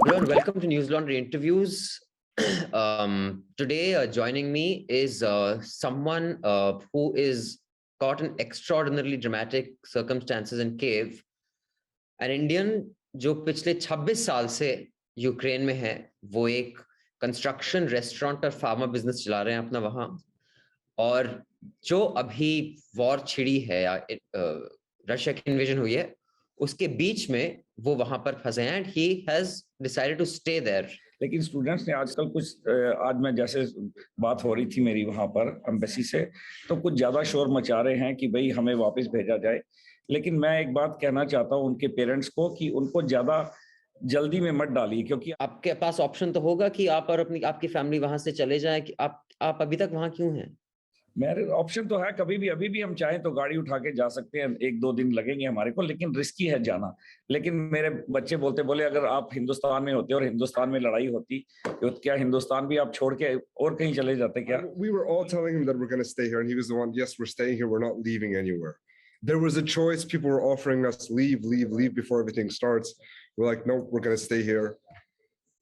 Hello and welcome to News Laundry Interviews. Today, joining me is someone who is caught in extraordinarily dramatic circumstances in Kiev. An Indian जो पिछले 26 साल से Ukraine में है, वो एक कंस्ट्रक्शन रेस्टोरेंट और फार्मा बिजनेस चला रहे हैं अपना वहां, और जो अभी वॉर छिड़ी है या रशिया की इन्वेजन हुई है, उसके बीच में वो वहां पर फंसे हैं and he has decided to stay there. लेकिन स्टूडेंट्स ने आजकल कुछ आज मैं जैसे बात हो रही थी मेरी वहां पर एम्बेसी से, तो कुछ ज्यादा शोर मचा रहे हैं कि भाई हमें वापस भेजा जाए। लेकिन मैं एक बात कहना चाहता हूं उनके पेरेंट्स को कि उनको ज्यादा जल्दी में मत डालिए, क्योंकि आपके पास ऑप्शन तो होगा कि आप और अपनी आपकी फैमिली वहां से चले जाएं, कि आप अभी तक वहां क्यों हैं? मेरे ऑप्शन तो है, कभी भी अभी भी हम चाहें तो गाड़ी उठा के जा सकते हैं, 1-2 दिन लगेंगे हमारे को, लेकिन रिस्की है जाना। लेकिन मेरे बच्चे बोले अगर आप हिंदुस्तान में होते और हिंदुस्तान में लड़ाई होती तो क्या हिंदुस्तान भी आप छोड़ के और कहीं चले जाते क्या? We were all telling him that we're going to stay here, and he was the one, yes, we're staying here, we're not leaving anywhere. There was a choice. People were offering us leave before everything starts. We're like, no, we're going to stay here.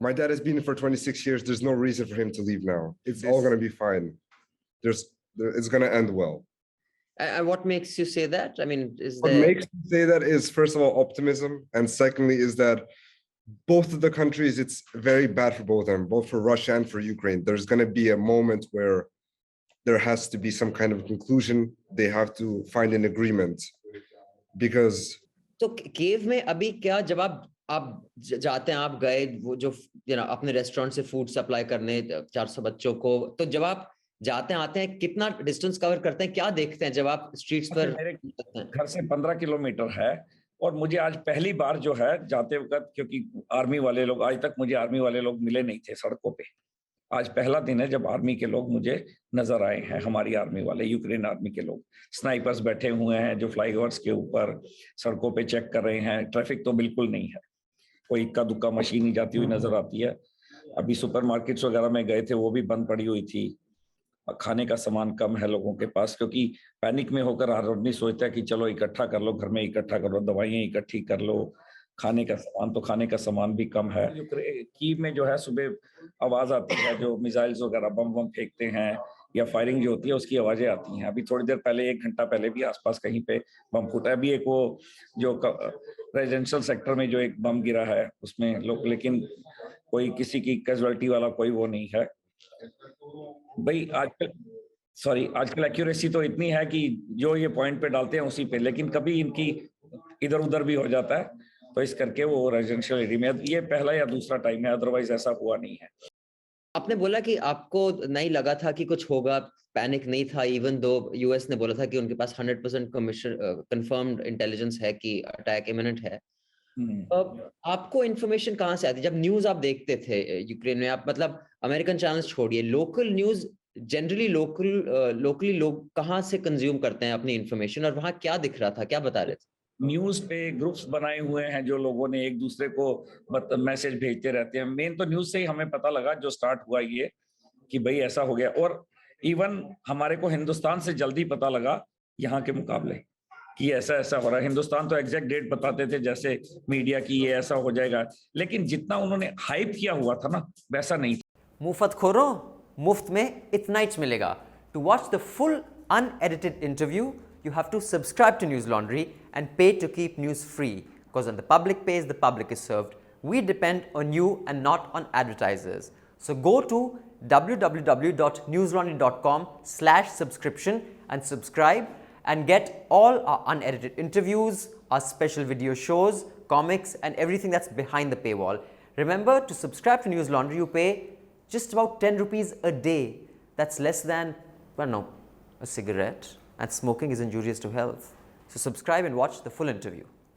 My dad has been here for 26 years. There's no reason for him to leave now. It's all going to be fine. It's going to end well. And what makes you say that? I mean, what makes me say that is, first of all, optimism, and secondly is that both of the countries, it's very bad for both of them, both for Russia and for Ukraine. There's going to be a moment where there has to be some kind of conclusion. They have to find an agreement because. तो Kyiv में अभी क्या, जब आप जाते हैं, आप गए वो जो अपने रेस्टोरेंट से फूड सप्लाई करने 400 बच्चों को, तो जब आप जाते हैं आते हैं, कितना डिस्टेंस कवर करते हैं, क्या देखते हैं जब आप स्ट्रीट्स पर? मेरे घर से 15 किलोमीटर है, और मुझे आज पहली बार जो है जाते वक्त, क्योंकि आर्मी वाले लोग, आज तक मुझे आर्मी वाले लोग मिले नहीं थे सड़कों पे। आज पहला दिन है जब आर्मी के लोग मुझे नजर आए हैं, हमारी आर्मी वाले, यूक्रेन आर्मी के लोग। स्नाइपर्स बैठे हुए हैं जो फ्लाईओवर्स के ऊपर सड़कों पे चेक कर रहे हैं। ट्रैफिक तो बिल्कुल नहीं है, कोई इक्का दुक्का मशीन ही जाती हुई नजर आती है। अभी सुपरमार्केट्स वगैरह में गए थे, वो भी बंद पड़ी हुई थी। खाने का सामान कम है लोगों के पास, क्योंकि पैनिक में होकर हर आदमी सोचता है कि चलो इकट्ठा कर लो, घर में इकट्ठा कर लो, दवाइयाँ इकट्ठी कर लो, खाने का सामान भी कम है। कीव में जो है सुबह आवाज आती है, जो मिसाइल्स वगैरह बम फेंकते हैं या फायरिंग जो होती है उसकी आवाजें आती हैं। अभी थोड़ी देर पहले, 1 घंटा पहले भी आसपास कहीं पे बम फूटा है। अभी एक वो जो रेजिडेंशियल सेक्टर में जो एक बम गिरा है उसमें लोग, लेकिन कोई किसी की कैजुअलिटी वाला कोई वो नहीं है भाई। आजकल एक्यूरेसी तो इतनी है कि जो ये पॉइंट पे डालते हैं उसी पे, लेकिन कभी इनकी इधर उधर भी हो जाता है, तो इस करके वो रेजिडेंशियल एरिया में ये पहला या दूसरा टाइम है, अदरवाइज ऐसा हुआ नहीं है। आपने बोला कि आपको नहीं लगा था कि कुछ होगा, पैनिक नहीं था, इवन दो यूएस ने बोला था कि उनके पास 100% कंफर्म्ड इंटेलिजेंस है कि अटैक इमिनेंट है। अब आपको इन्फॉर्मेशन कहाँ से आती, जब न्यूज आप देखते थे यूक्रेन में? आप मतलब अमेरिकन चैनल्स छोड़िए, लोकल न्यूज जनरली लोकली लोग कहाँ से कंज्यूम करते हैं अपनी इन्फॉर्मेशन, और वहां क्या दिख रहा था, क्या बता रहे थे? न्यूज पे ग्रुप्स बनाए हुए हैं जो लोगों ने एक दूसरे को मैसेज भेजते रहते हैं। मेन तो न्यूज से ही हमें पता लगा जो स्टार्ट हुआ ये कि भाई ऐसा हो गया, और इवन हमारे को हिंदुस्तान से जल्दी पता लगा यहाँ के मुकाबले कि ऐसा हो रहा है। हिंदुस्तान तो एग्जैक्ट डेट बताते थे जैसे मीडिया की, ये ऐसा हो जाएगा, लेकिन जितना उन्होंने हाइप किया हुआ था ना, वैसा नहीं था। मुफ्त खोरो, मुफ्त में इतना ही मिलेगा। To watch the full unedited interview, you have to subscribe to News Laundry and pay to keep news free, because when the public pays, the public is served. We depend on you and not on advertisers. So go to www.newslaundry.com/subscription and subscribe and get all our unedited interviews, our special video shows, comics and everything that's behind the paywall. Remember, to subscribe to News Laundry, you pay just about 10 rupees a day. That's less than, well, no, a cigarette. And smoking is injurious to health. So subscribe and watch the full interview.